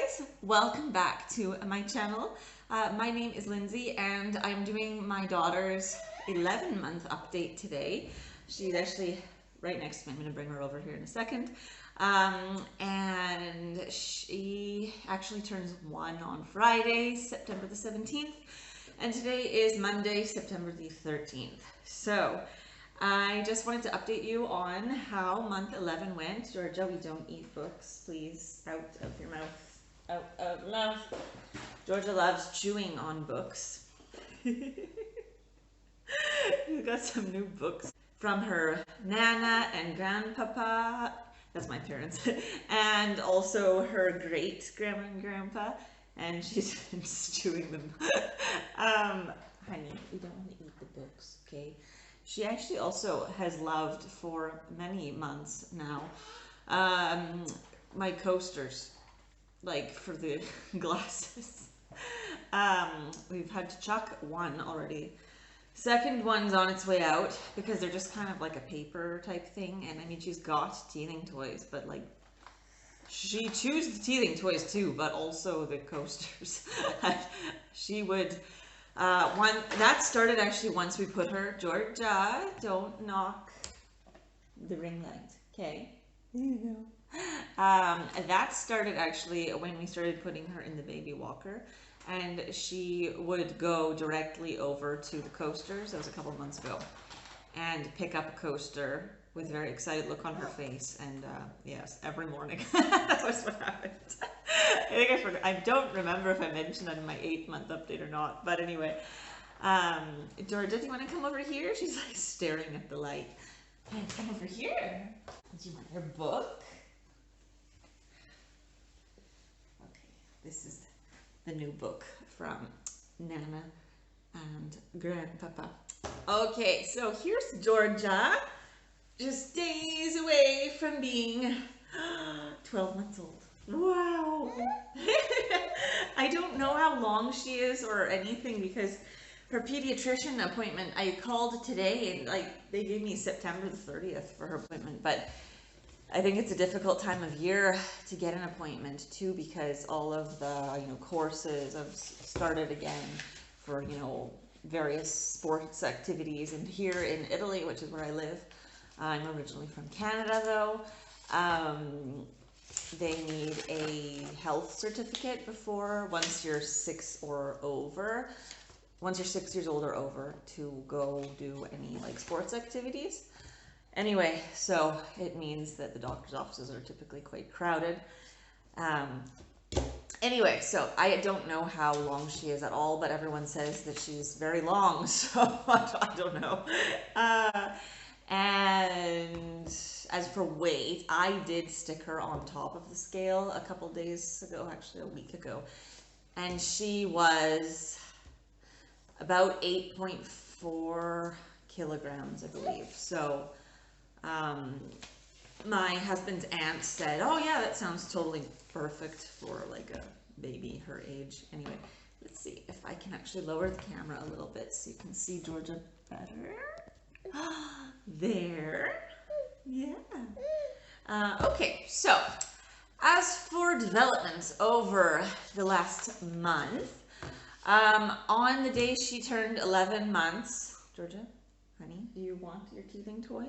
guys, welcome back to my channel. My name is Lindsay and I'm doing my daughter's 11-month update today. She's actually right next to me. I'm going to bring her over here in a second. And she actually turns 1 on Friday, September the 17th. And today is Monday, September the 13th. So I just wanted to update you on how month 11 went. Georgia, we don't eat books, please. Out of your mouth. Out of mouth. Georgia loves chewing on books. We've got some new books from her Nana and Grandpapa. That's my parents. And also her great grandma and grandpa. And she's been chewing them. Honey, we don't want to eat the books, okay? She actually also has loved for many months now my coasters, like for the glasses. We've had to chuck one already. Second one's on its way out because they're just kind of like a paper type thing. And I mean, she's got teething toys, but like she chews the teething toys too, but also the coasters. She would. One that started actually once we put her, Georgia, don't knock the ring light, okay? That started actually when we started putting her in the baby walker, and she would go directly over to the coasters. That was a couple months ago, and pick up a coaster with a very excited look on her face, and yes, every morning. That was what happened. I think I forgot. I don't remember if I mentioned that in my 8-month update or not, but anyway. Georgia, do you want to come over here? She's like staring at the light. Hey, come over here. Do you want your book? Okay, this is the new book from Nana and Grandpapa. Okay, so here's Georgia. Just days away from being 12 months old. Wow. I don't know how long she is or anything because her pediatrician appointment, I called today and like they gave me September the 30th for her appointment, but I think it's a difficult time of year to get an appointment too because all of the, courses have started again for, various sports activities. And here in Italy, which is where I live, I'm originally from Canada though, they need a health certificate once you're 6 or over. Once you're 6 years old or over to go do any like sports activities. Anyway, so it means that the doctor's offices are typically quite crowded. Anyway, so I don't know how long she is at all, but everyone says that she's very long, so I don't know. And as for weight, I did stick her on top of the scale a couple days ago, actually a week ago, and she was about 8.4 kilograms, I believe. So my husband's aunt said, oh yeah, that sounds totally perfect for like a baby her age. Anyway, let's see if I can actually lower the camera a little bit so you can see Georgia better. There. Yeah. Okay, so as for developments over the last month, on the day she turned 11 months, Georgia, honey, do you want your teething toy?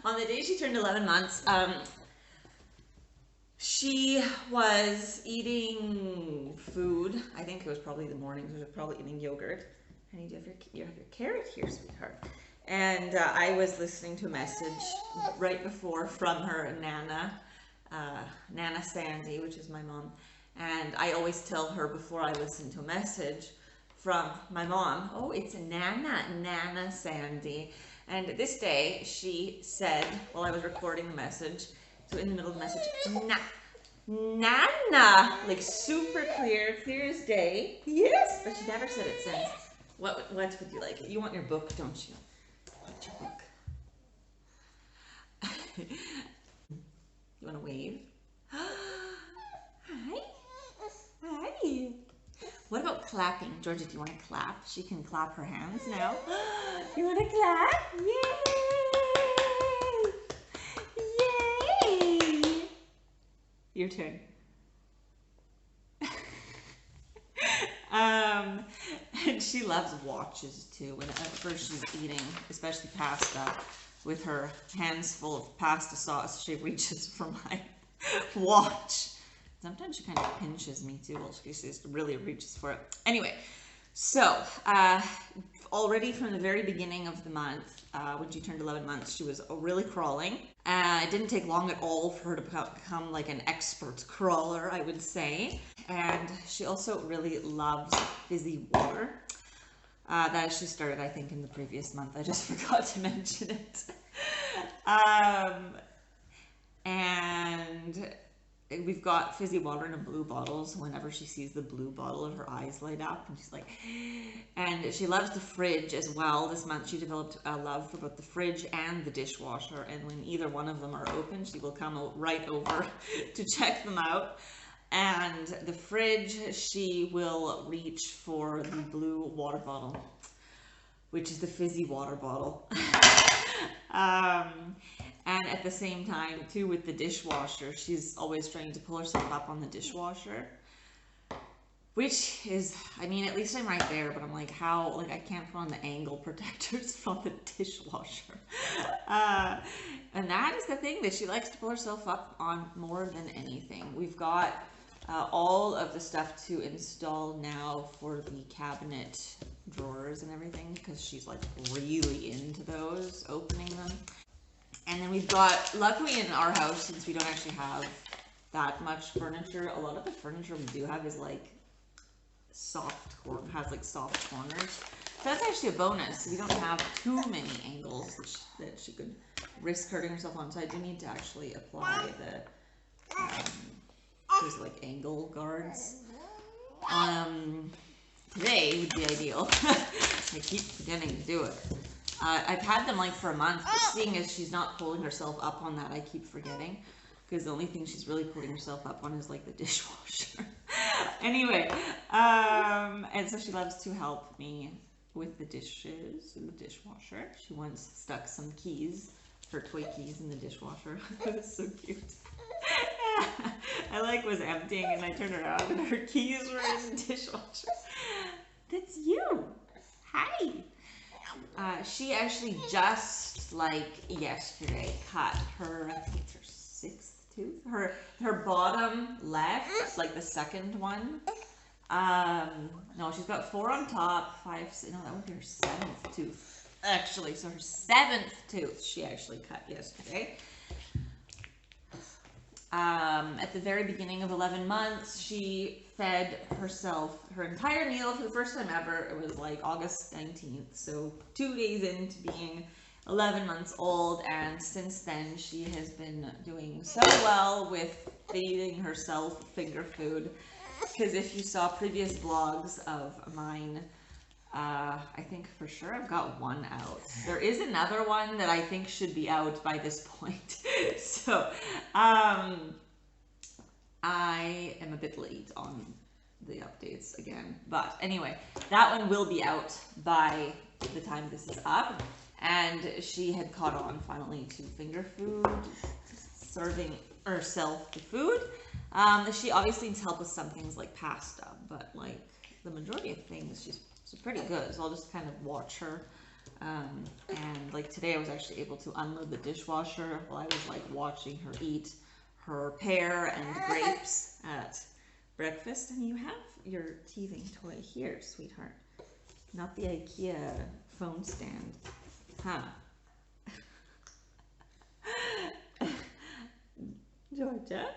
On the day she turned 11 months, she was eating food. I think it was probably the morning. She was probably eating yogurt. Honey, do you have your carrot here, sweetheart? And I was listening to a message right before from her Nana, Nana Sandy, which is my mom. And I always tell her before I listen to a message from my mom, oh, it's Nana Sandy. And this day she said, while I was recording the message, so in the middle of the message, Nana, like super clear as day. Yes, but she never said it since. What would you like? You want your book, don't you? Want your book? You want to wave? Hi. Hi. What about clapping? Georgia, do you want to clap? She can clap her hands now. You want to clap? Yay! Your turn. And she loves watches too. Whenever she's eating, especially pasta, with her hands full of pasta sauce, she reaches for my watch. Sometimes she kind of pinches me too while she just really reaches for it. Anyway, so already from the very beginning of the month, when she turned 11 months, she was really crawling. It didn't take long at all for her to become like an expert crawler, I would say. And she also really loves fizzy water. That she started, I think, in the previous month. I just forgot to mention it. And we've got fizzy water in a blue bottle, so whenever she sees the blue bottle, her eyes light up, and she's like, and she loves the fridge as well. This month she developed a love for both the fridge and the dishwasher, and when either one of them are open, she will come right over to check them out. And the fridge, she will reach for the blue water bottle, which is the fizzy water bottle. And at the same time, too, with the dishwasher, she's always trying to pull herself up on the dishwasher, which is, I mean, at least I'm right there, but I'm like, how, like, I can't put on the angle protectors from the dishwasher. And that is the thing that she likes to pull herself up on more than anything. We've got all of the stuff to install now for the cabinet drawers and everything, because she's like really into those, opening them. And then we've got, luckily in our house, since we don't actually have that much furniture, a lot of the furniture we do have is like soft corners. So that's actually a bonus. We don't have too many angles that she could risk hurting herself on. So I do need to actually apply the there's like angle guards. Today would be ideal. I keep forgetting to do it. I've had them like for a month, but seeing as she's not pulling herself up on that, I keep forgetting, because the only thing she's really pulling herself up on is like the dishwasher. Anyway, and so she loves to help me with the dishes in the dishwasher. She once stuck some keys, her toy keys, in the dishwasher. It was so cute. I like was emptying and I turned around and her keys were in the dishwasher. That's you. Hi. She actually just like yesterday cut her, I think it's her 6th tooth, her bottom left, like the second one. No, she's got 4 on top, 5, no, that would be her 7th tooth actually. So her 7th tooth she actually cut yesterday. At the very beginning of 11 months, she fed herself her entire meal for the first time ever. It was like August 19th, so 2 days into being 11 months old, and since then she has been doing so well with feeding herself finger food, because if you saw previous vlogs of mine, I think for sure I've got one out. There is another one that I think should be out by this point. So, I am a bit late on the updates again. But anyway, that one will be out by the time this is up. And she had caught on finally to finger food, serving herself the food. She obviously needs help with some things like pasta, but like the majority of things, she's pretty good. So I'll just kind of watch her. And like today I was actually able to unload the dishwasher while I was like watching her eat her pear and grapes at breakfast. And you have your teething toy here, sweetheart. Not the IKEA phone stand. Huh. Georgia,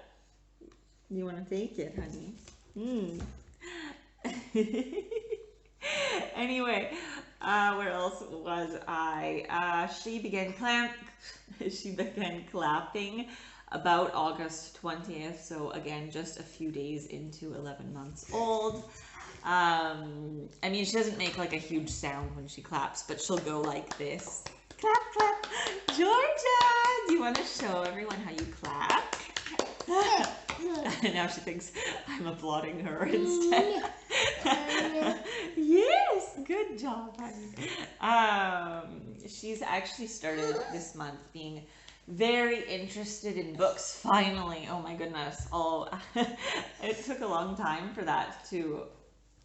you want to take it, honey? Anyway, where else was I? She began clapping about August 20th. So again, just a few days into 11 months old. I mean, she doesn't make like a huge sound when she claps, but she'll go like this. Clap, clap. Georgia, do you want to show everyone how you clap? And now she thinks I'm applauding her instead. Yes, good job, honey. She's actually started this month being very interested in books finally. Oh my goodness. Oh, it took a long time for that to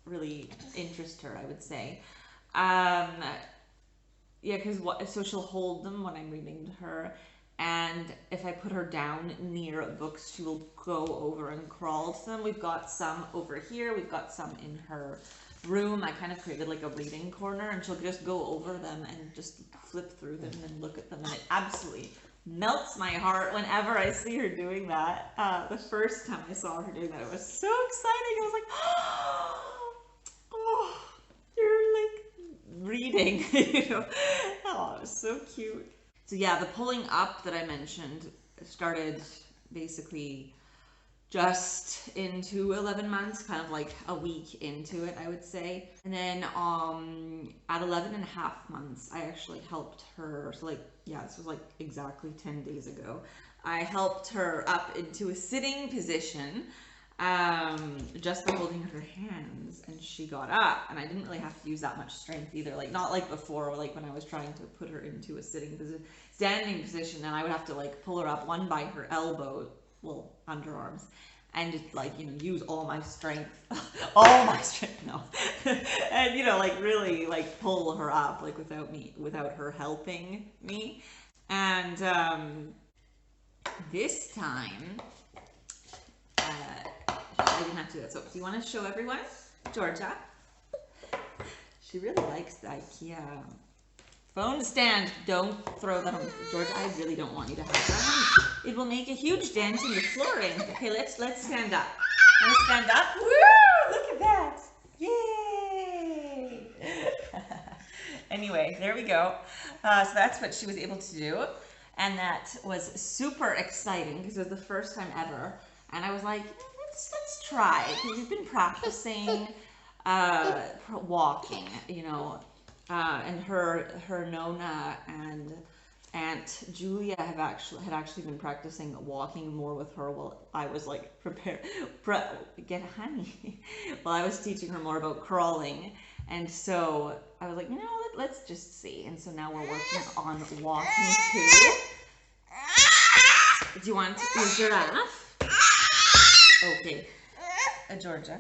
really interest her, I would say. Um, yeah, because so she'll hold them when I'm reading to her, and if I put her down near books, she will go over and crawl to them. We've got some over here. We've got some in her room. I kind of created like a reading corner, and she'll just go over them and just flip through them and look at them, and it absolutely melts my heart whenever I see her doing that. The first time I saw her doing that, it was so exciting. I was like, oh, you're like reading, you know. Oh, it was so cute. So yeah, the pulling up that I mentioned started basically just into 11 months, kind of like a week into it, I would say. And then at 11 and a half months, I actually helped her. So like, yeah, this was like exactly 10 days ago. I helped her up into a sitting position just by holding her hands, and she got up, and I didn't really have to use that much strength either, like not like before, like when I was trying to put her into a standing position, and I would have to like pull her up one by her elbow, well, underarms, and just like, you know, use all my strength, no, and you know, like really like pull her up, like without her helping me. And this time, I didn't have to do that. So do you want to show everyone? Giorgia. She really likes the IKEA phone stand. Don't throw that on. Giorgia, I really don't want you to have that. It will make a huge dent in the flooring. Okay, let's stand up. Want to stand up? Woo! Look at that. Yay! Anyway, there we go. So that's what she was able to do. And that was super exciting because it was the first time ever. And I was like, let's try, because we've been practicing walking, you know, and her Nona and Aunt Julia had actually been practicing walking more with her while I was like get honey while I was teaching her more about crawling. And so I was like, you know, let's just see. And so now we're working on walking too. Do you want your giraffe? Okay, Giorgia.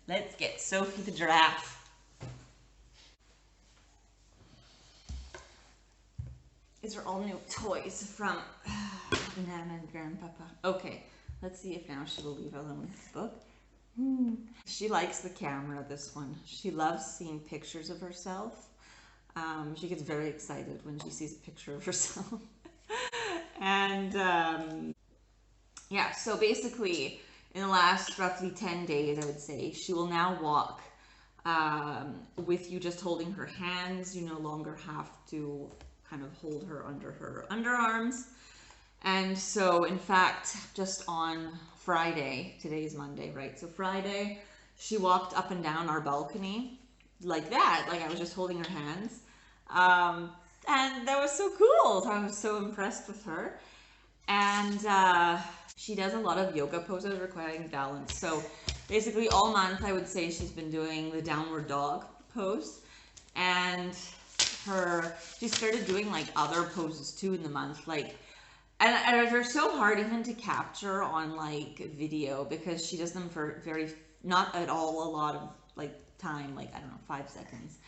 Let's get Sophie the giraffe. These are all new toys from Nana and Grandpapa. Okay, let's see if now she will leave alone the book. She likes the camera, this one. She loves seeing pictures of herself. She gets very excited when she sees a picture of herself. And yeah, so basically in the last roughly 10 days, I would say, she will now walk with you just holding her hands. You no longer have to kind of hold her under her underarms. And so in fact, just on Friday, today's Monday, right? So Friday, she walked up and down our balcony like that, like I was just holding her hands. And that was so cool. So I was so impressed with her. And she does a lot of yoga poses requiring balance. So basically all month, I would say she's been doing the downward dog pose. And she started doing like other poses too in the month, like, and they're so hard even to capture on like video because she does them for not at all a lot of like time, like I don't know, 5 seconds.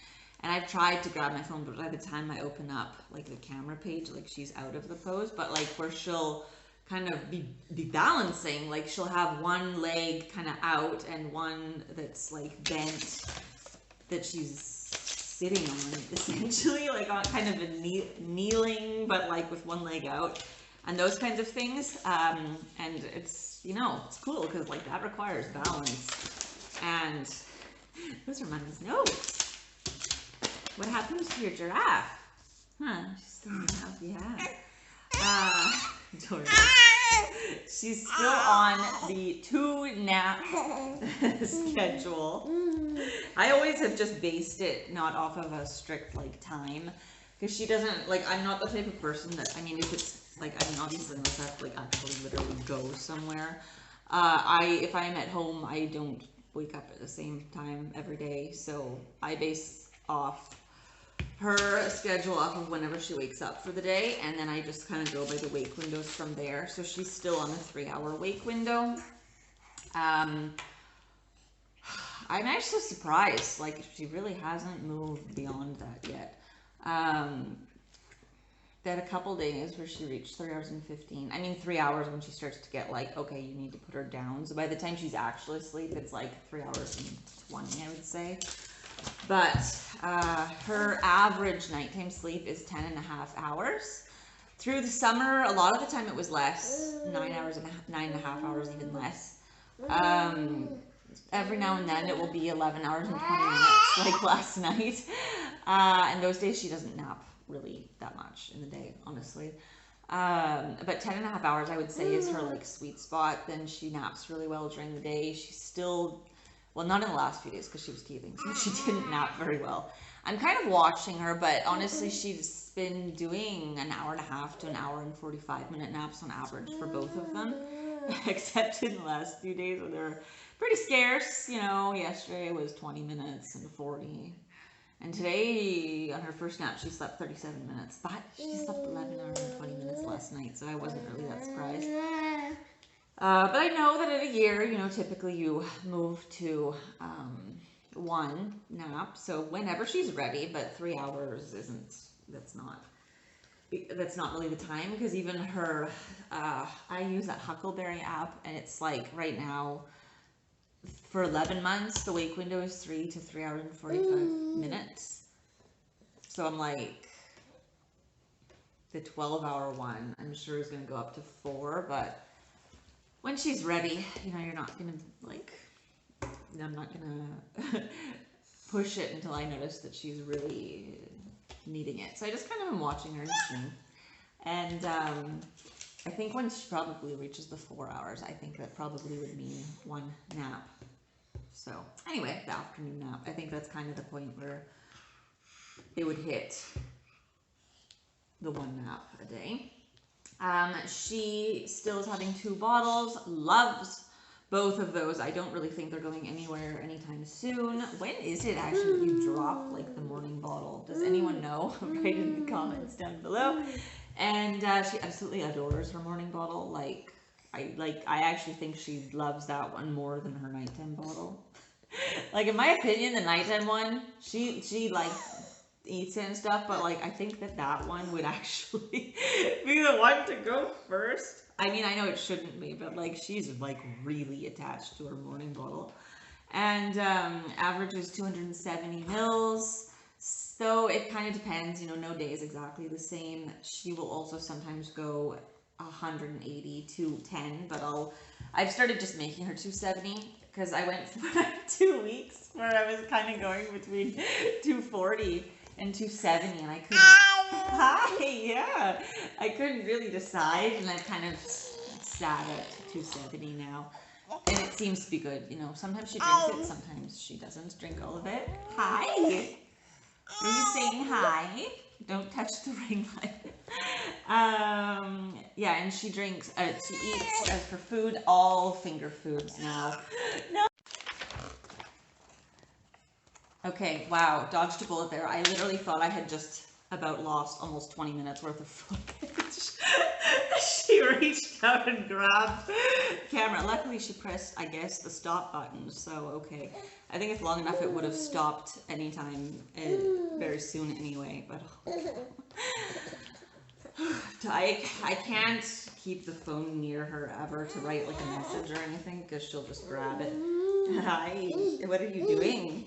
And I've tried to grab my phone, but by the time I open up like the camera page, like she's out of the pose. But like where she'll kind of be balancing, like she'll have one leg kind of out and one that's like bent that she's sitting on, essentially, like on kind of a kneeling, but like with one leg out, and those kinds of things. And it's, you know, it's cool because like that requires balance. And those are Mommy's notes. What happened to your giraffe? Huh? She's still in the house. Yeah. Georgia. She's still on the 2-nap schedule. I always have just based it not off of a strict like time, because she doesn't like. I'm not the type of person that. I mean, if it's like, I mean, obviously unless I have to like actually literally go somewhere. If I'm at home, I don't wake up at the same time every day, so I base off her schedule off of whenever she wakes up for the day, and then I just kind of go by the wake windows from there. So she's still on a 3-hour wake window. I'm actually surprised, like, she really hasn't moved beyond that yet. That a couple days where she reached 3 hours and 15. I mean, 3 hours when she starts to get like, okay, you need to put her down. So by the time she's actually asleep, it's like 3 hours and 20, I would say. But her average nighttime sleep is 10.5 hours. Through the summer, a lot of the time it was less, 9.5 hours, even less. Every now and then it will be 11 hours and 20 minutes, like last night. And those days she doesn't nap really that much in the day, honestly. But 10.5 hours, I would say, is her like sweet spot. Then she naps really well during the day. She's still, well, not in the last few days because she was teething, so she didn't nap very well. I'm kind of watching her, but honestly, she's been doing an hour and a half to an hour and 45-minute naps on average for both of them, except in the last few days where they're pretty scarce. You know, yesterday was 20 minutes and 40. And today, on her first nap, she slept 37 minutes, but she slept 11 hours and 20 minutes last night, so I wasn't really that surprised. But I know that in a year, you know, typically you move to one nap, so whenever she's ready, but 3 hours that's not really the time, because even her, I use that Huckleberry app, and it's like right now, for 11 months, the wake window is 3 to 3 hours and 45 minutes. So I'm like, the 12-hour one, I'm sure is going to go up to 4, but when she's ready, you know, you're not going to, like, I'm not going to push it until I notice that she's really needing it. So I just kind of am watching her and seeing. And I think when she probably reaches the 4 hours, I think that probably would mean one nap. So anyway, the afternoon nap, I think that's kind of the point where it would hit the one nap a day. She still is having 2 bottles, loves both of those. I don't really think they're going anywhere anytime soon. When is it actually that you drop like the morning bottle? Does anyone know? Write in the comments down below. And she absolutely adores her morning bottle. I actually think she loves that one more than her nighttime bottle. Like, in my opinion, the nighttime one, she like eats it and stuff, but like I think that one would actually be the one to go first. I mean, I know it shouldn't be, but like she's like really attached to her morning bottle. And average is 270 mils. So it kind of depends, you know, no day is exactly the same. She will also sometimes go 180 to 10, but I've started just making her 270 because I went for 2 weeks where I was kind of going between 240 and 270, and I couldn't. Hi, yeah, I couldn't really decide, and I've kind of sat at 270 now, and it seems to be good. You know, sometimes she drinks it, sometimes she doesn't drink all of it. Hi. Are you saying hi? Don't touch the ring light. Yeah, and she drinks, she eats as for food, all finger foods now. No. Okay, wow, dodged a bullet there. I literally thought I had just about lost almost 20 minutes worth of footage. She reached out and grabbed the camera. Luckily, she pressed, I guess, the stop button, so okay. I think it's long enough it would have stopped anytime very soon anyway, but I can't keep the phone near her ever to write like a message or anything because she'll just grab it. Hi, what are you doing?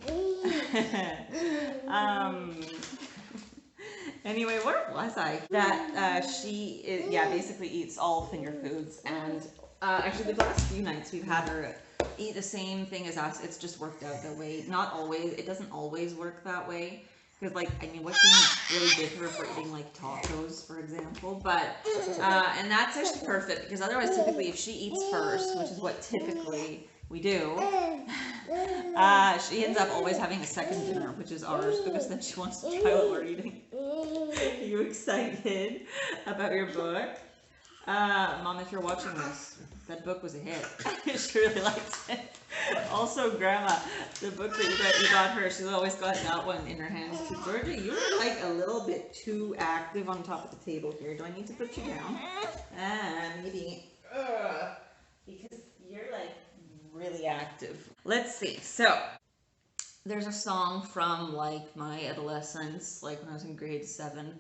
Anyway, where was I? That she basically eats all finger foods, and actually the last few nights we've had her eat the same thing as us. It's just worked out that way. Not always. It doesn't always work that way. Because, like, I mean, what can you really give her for eating, like, tacos, for example? But, and that's actually perfect, because otherwise, typically, if she eats first, which is what typically we do, she ends up always having a second dinner, which is ours, because then she wants to try what we're eating. Are you excited about your book? Mom, if you're watching this, that book was a hit. She really liked it. Also, Grandma, the book that you got her, she's always got that one in her hands too. Georgia, you're like a little bit too active on top of the table here. Do I need to put you down? Maybe. Because you're like really active. Let's see. So, there's a song from like my adolescence, like when I was in grade 7.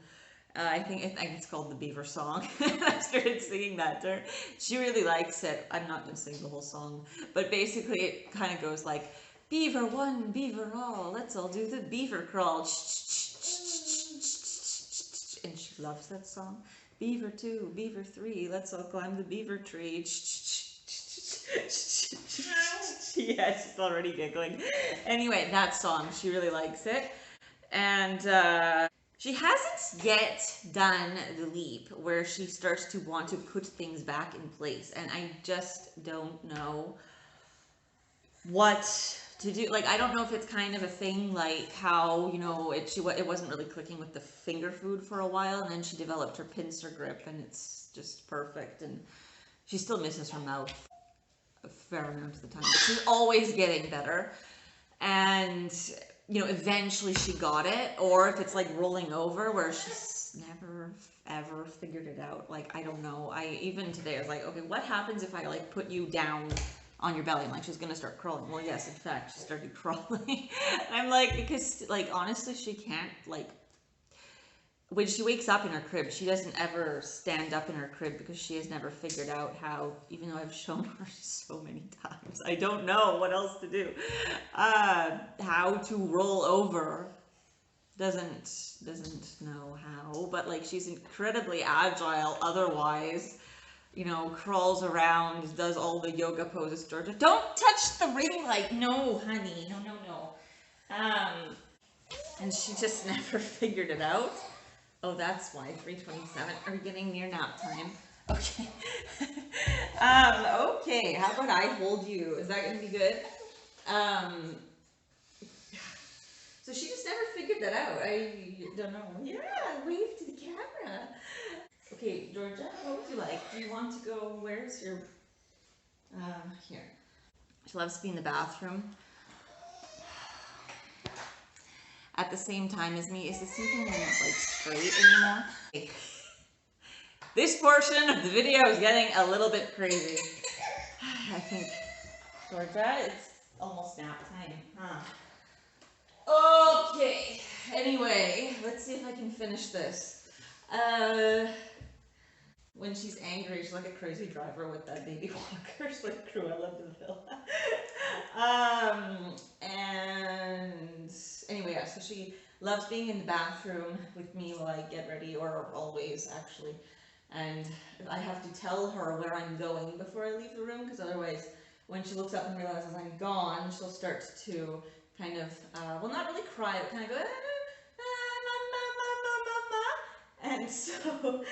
I think it's called the Beaver Song. I started singing that to her. She really likes it. I'm not going to sing the whole song, but basically it kind of goes like, Beaver one, beaver all, let's all do the beaver crawl. And she loves that song. Beaver 2, beaver 3, let's all climb the beaver tree. Yeah, she's already giggling. Anyway, that song, she really likes it. And she hasn't yet done the leap where she starts to want to put things back in place. And I just don't know what to do. Like, I don't know if it's kind of a thing like how, you know, it wasn't really clicking with the finger food for a while. And then she developed her pincer grip and it's just perfect. And she still misses her mouth a fair amount of the time. But she's always getting better. And you know, eventually she got it, or if it's like rolling over where she's never ever figured it out. Like, I don't know. Even today I was like, okay, what happens if I like put you down on your belly? I'm like, she's gonna start crawling. Well, yes, in fact, she started crawling. I'm like, because like honestly, she can't like, when she wakes up in her crib, she doesn't ever stand up in her crib because she has never figured out how, even though I've shown her so many times, I don't know what else to do. How to roll over, doesn't know how, but like she's incredibly agile otherwise, you know, crawls around, does all the yoga poses. Georgia, don't touch the ring light. No, honey, no. And she just never figured it out. Oh, that's why, 3:27. Are we getting near nap time? Okay. Okay, how about I hold you? Is that gonna be good? So she just never figured that out. I don't know. Yeah, wave to the camera. Okay, Georgia, what would you like? Do you want to go, where's your, here. She loves to be in the bathroom at the same time as me. Is this even like straight anymore? Okay. This portion of the video is getting a little bit crazy. I think, Georgia, it's almost nap time, huh? Okay, anyway, let's see if I can finish this. When she's angry, she's like a crazy driver with that baby walker. She's like Cruella de Vil. And anyway, yeah, so she loves being in the bathroom with me while I get ready, or always actually. And I have to tell her where I'm going before I leave the room, because otherwise, when she looks up and realizes I'm gone, she'll start to kind of, well, not really cry, but kind of go, and so,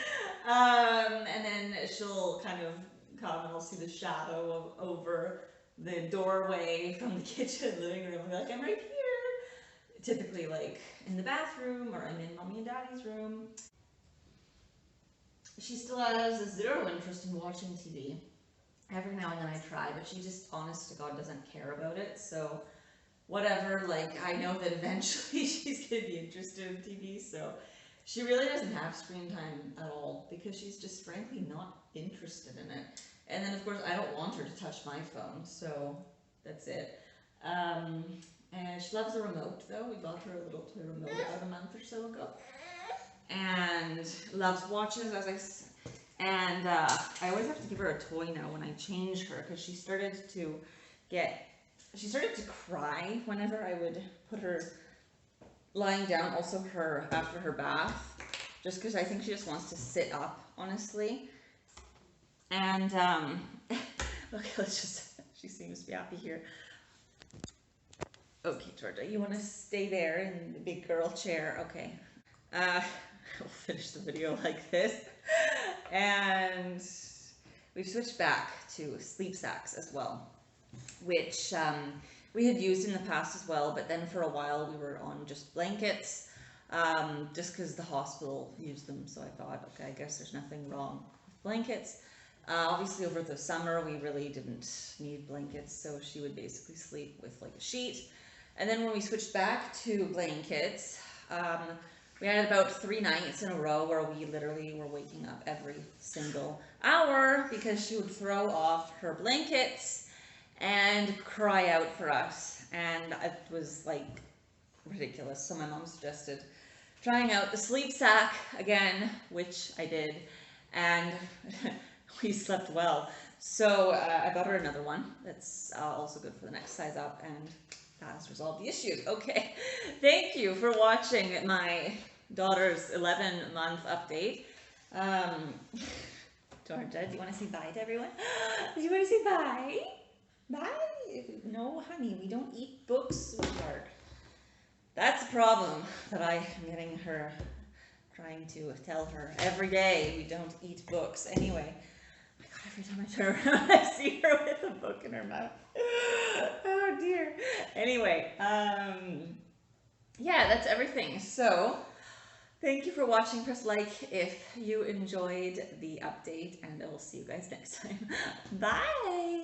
and then she'll kind of come and I'll see the shadow over the doorway from the kitchen living room and be like, I'm right here. Typically like in the bathroom, or I'm in mommy and daddy's room. She still has zero interest in watching TV. Every now and then I try, but she just, honest to God, doesn't care about it. So whatever, like, I know that eventually she's gonna be interested in TV, so she really doesn't have screen time at all because she's just frankly not interested in it. And then of course I don't want her to touch my phone, so that's it. And she loves a remote though. We got her a little toy remote about a month or so ago. And loves watches, as I said. And I always have to give her a toy now when I change her, because she started to cry whenever I would put her lying down, also after her bath, just because I think she just wants to sit up, honestly. And okay, she seems to be happy here. Okay, Georgia, you want to stay there in the big girl chair? Okay. We'll finish the video like this. And we've switched back to sleep sacks as well, which we had used in the past as well, but then for a while we were on just blankets, just because the hospital used them, so I thought, okay, I guess there's nothing wrong with blankets. Obviously over the summer we really didn't need blankets, so she would basically sleep with like a sheet. And then when we switched back to blankets, we had about 3 nights in a row where we literally were waking up every single hour because she would throw off her blankets and cry out for us. And it was like ridiculous. So my mom suggested trying out the sleep sack again, which I did, and we slept well. So I got her another one that's also good for the next size up, and that has resolved the issues. Okay, thank you for watching my daughter's 11-month update. Georgia, do you want to say bye to everyone? Do you want to say bye? Bye? No, honey, we don't eat books, sweetheart. That's a problem that I am getting her, trying to tell her every day we don't eat books. Anyway, oh my God, every time I turn around, I see her with a book in her mouth. Oh dear. Anyway, yeah, that's everything. So, thank you for watching. Press like if you enjoyed the update, and I will see you guys next time. Bye!